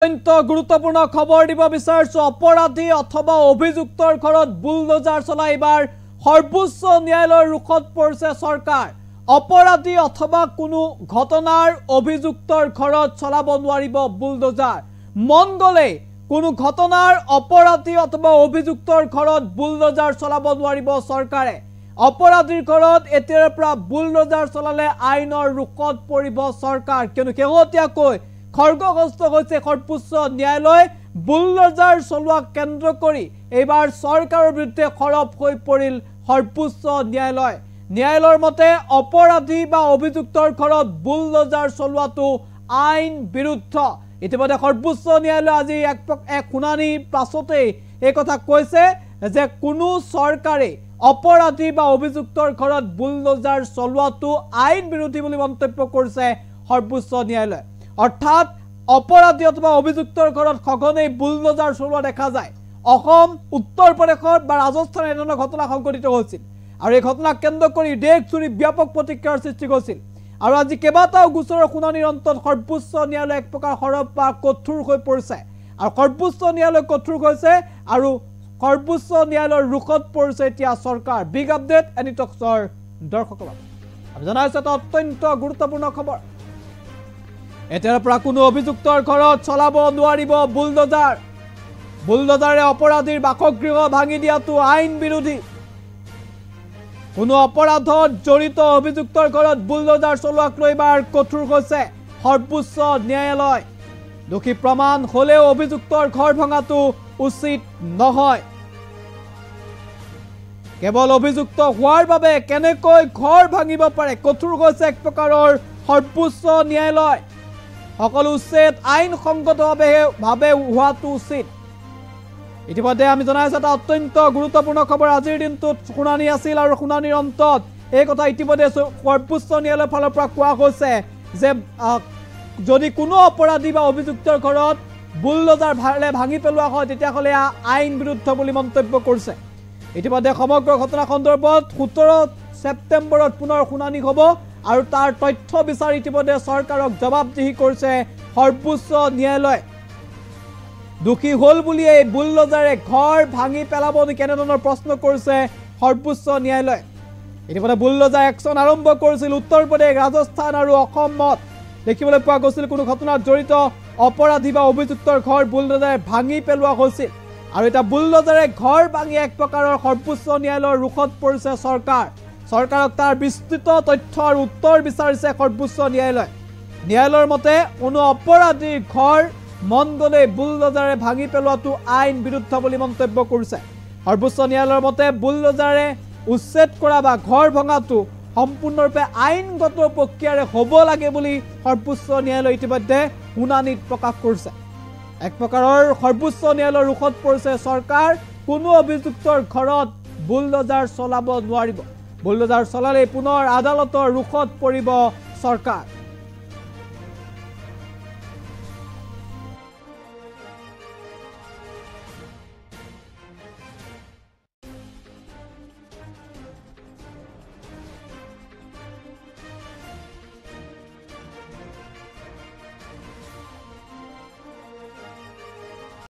অত্যন্ত গুৰুত্বপূৰ্ণ খবৰ দিব বিচাৰিছো অপৰাধী অথবা অভিযুক্তৰ ঘৰত বুলডোজাৰ চলাই এবাৰ সৰ্বোচ্চ ন্যায়ালয়ৰ ৰুখত পৰিছে চৰকাৰ অপৰাধী অথবা কোনো ঘটনাৰ অভিযুক্তৰ ঘৰত চলাব নোৱাৰিব বুলডোজাৰ মন গলে কোনো ঘটনাৰ অপৰাধী অথবা অভিযুক্তৰ ঘৰত বুলডোজাৰ চলাব নোৱাৰিব চৰকাৰে অপৰাধীৰ ঘৰত এতিয়াৰ পৰা বুলডোজাৰ চলালে আইনৰ ৰুখত পৰিব চৰকাৰ কিয়নো কেহতিয়াকৈ খৰ্গগ্ৰস্ত হৈছে সৰ্বোচ্চ ন্যায়ালয় বুলডোজাৰ চলোৱা কেন্দ্ৰ কৰি এবাৰ চৰকাৰৰ বিৰুদ্ধে খৰব হৈ পৰিল সৰ্বোচ্চ ন্যায়ালয় ন্যায়ালয়ৰ মতে অপৰাধী বা অভিযুক্তৰ ঘৰত বুলডোজাৰ চলোৱাটো আইন বিৰুদ্ধ ইতিমধ্যে সৰ্বোচ্চ ন্যায়ালয় আজি এক শুনানিৰ পাছতে এই কথা কৈছে যে কোনো চৰকাৰে অপৰাধী বা অভিযুক্তৰ ঘৰত বুলডোজাৰ চলোৱাটো আইন বিৰোধী বুলি মন্তব্য কৰিছে সৰ্বোচ্চ ন্যায়ালয় অৰ্থাৎ অপৰাধী অথবা অভিযুক্তৰ ঘৰত খগনে বুলডোজাৰ চলোৱা দেখা যায় অসম উত্তৰ প্ৰদেশৰ বা ৰাজস্থানৰ এনে ঘটনা সংঘটিত হৈছিল আৰু এই ঘটনাক কেন্দ্ৰ কৰি দেশজুৰি ব্যাপক প্ৰতিক্ৰিয়াৰ সৃষ্টি হৈছিল আৰু আজি কেইবাটাও গোচৰৰ শুনানিৰ অন্তত সৰ্বোচ্চ ন্যায়ালয় এক প্ৰকাৰ সৰব বা কঠোৰ হৈ পৰিছে আৰু সৰ্বোচ্চ ন্যায়ালয় কঠোৰ হৈছে আৰু সৰ্বোচ্চ ন্যায়ালয়ৰ ৰুখত পৰিছে এতিয়া চৰকাৰ বিগ আপডেট এনি টক্সৰ দৰ্শকক আমি জনাইছো এটা অত্যন্ত গুৰুত্বপূৰ্ণ খবৰ এতিয়াৰ পৰা কোনো অভিযুক্তৰ ঘৰত চলাব নোৱাৰিব বুলডোজাৰে অপৰাধীৰ বাসগৃহ ভাঙি দিয়াটো আইন বিৰোধী কোনো অপৰাধত জড়িত অভিযুক্তৰ ঘৰত বুলডোজাৰ চলোৱাক লৈ এবাৰ কঠোৰ হৈছে সৰ্বোচ্চ ন্যায়ালয় দোষী প্ৰমাণ হলেও অভিযুক্তৰ ঘৰ ভঙাটো উচিত নহয় কেৱল অভিযুক্ত হোৱাৰ বাবে কেনেকৈ ঘৰ ভাঙিব পাৰে কঠোৰ হৈছে এক প্ৰকাৰৰ সৰ্বোচ্চ ন্যায়ালয় সকলো উচিত আইনসংগতভাৱে হোৱাটো উচিত ইতিমধ্যে আমি জনাইছো এটা অত্যন্ত গুৰুত্বপূৰ্ণ খবৰ আজিৰ দিনটোত শুনানি আছিল আৰু শুনানিৰ অন্তত এই কথা ইতিমধ্যে সৰ্বোচ্চ ন্যায়ালয়ৰ ফালৰ পৰা কোৱা হৈছে যে যদি কোনো অপৰাধী বা অভিযুক্তৰ ঘৰত বুলডোজাৰ ভাঙি পেলোৱা হয় তেতিয়াহ'লে আইন বিৰুদ্ধ বুলি মন্তব্য কৰিছে ইতিমধ্যে সমগ্ৰ ঘটনা সন্দৰ্ভত 17 ছেপ্টেম্বৰত পুনৰ শুনানি হ'ব আৰু তাৰ তথ্য বিচাৰি ইতিমধ্যে চৰকাৰক জবাবদিহি কৰিছে সৰ্বোচ্চ ন্যায়ালয় দোষী হল বুলি এই বুলডোজাৰে ঘৰ ভাঙি পেলাব নেকি এনেধৰণৰ প্ৰশ্ন কৰিছে সৰ্বোচ্চ ন্যায়ালয় ইতিমধ্যে বুলডোজাৰ একশ্যন আৰম্ভ কৰিছিল উত্তৰ প্ৰদেশ ৰাজস্থান আৰু অসমত দেখিবলৈ পোৱা গৈছিল কোনো ঘটনাত জড়িত অপৰাধী বা অভিযুক্তৰ ঘৰ বুলডোজাৰে ভাঙি পেলোৱা হৈছিল আৰু এটা বুলডোজাৰে ঘৰ ভাঙি এক প্ৰকাৰৰ সৰ্বোচ্চ ন্যায়ালয়ৰ ৰুখত পৰিছে চৰকাৰক তাৰ বিস্তৃত তথ্য আৰু উত্তৰ বিচাৰিছে সৰ্বোচ্চ ন্যায়ালয়ৰ মতে কোনো অপৰাধীৰ ঘৰ মন গলে বুলডোজাৰে ভাঙি পেলোৱাটো আইন বিৰুদ্ধ বুলি মন্তব্য কৰিছে সৰ্বোচ্চ ন্যায়ালয়ৰ মতে বুলডোজাৰে উচ্ছেদ কৰা বা ঘৰ ভঙাটো সম্পূৰ্ণৰূপে আইনগত প্ৰক্ৰিয়াৰে হ'ব লাগে বুলি সৰ্বোচ্চ ন্যায়ালয় ইতিমধ্যে শুনানিত প্ৰকাশ কৰিছে এক প্ৰকাৰৰ সৰ্বোচ্চ ন্যায়ালয়ৰ ৰুখত পৰিছে চৰকাৰ কোনো অভিযুক্তৰ ঘৰত বুলডোজাৰ চলাব নোৱাৰিব বুলডোজাৰ চলালে পুনৰ আদালতৰ ৰুখত পৰিব চৰকাৰ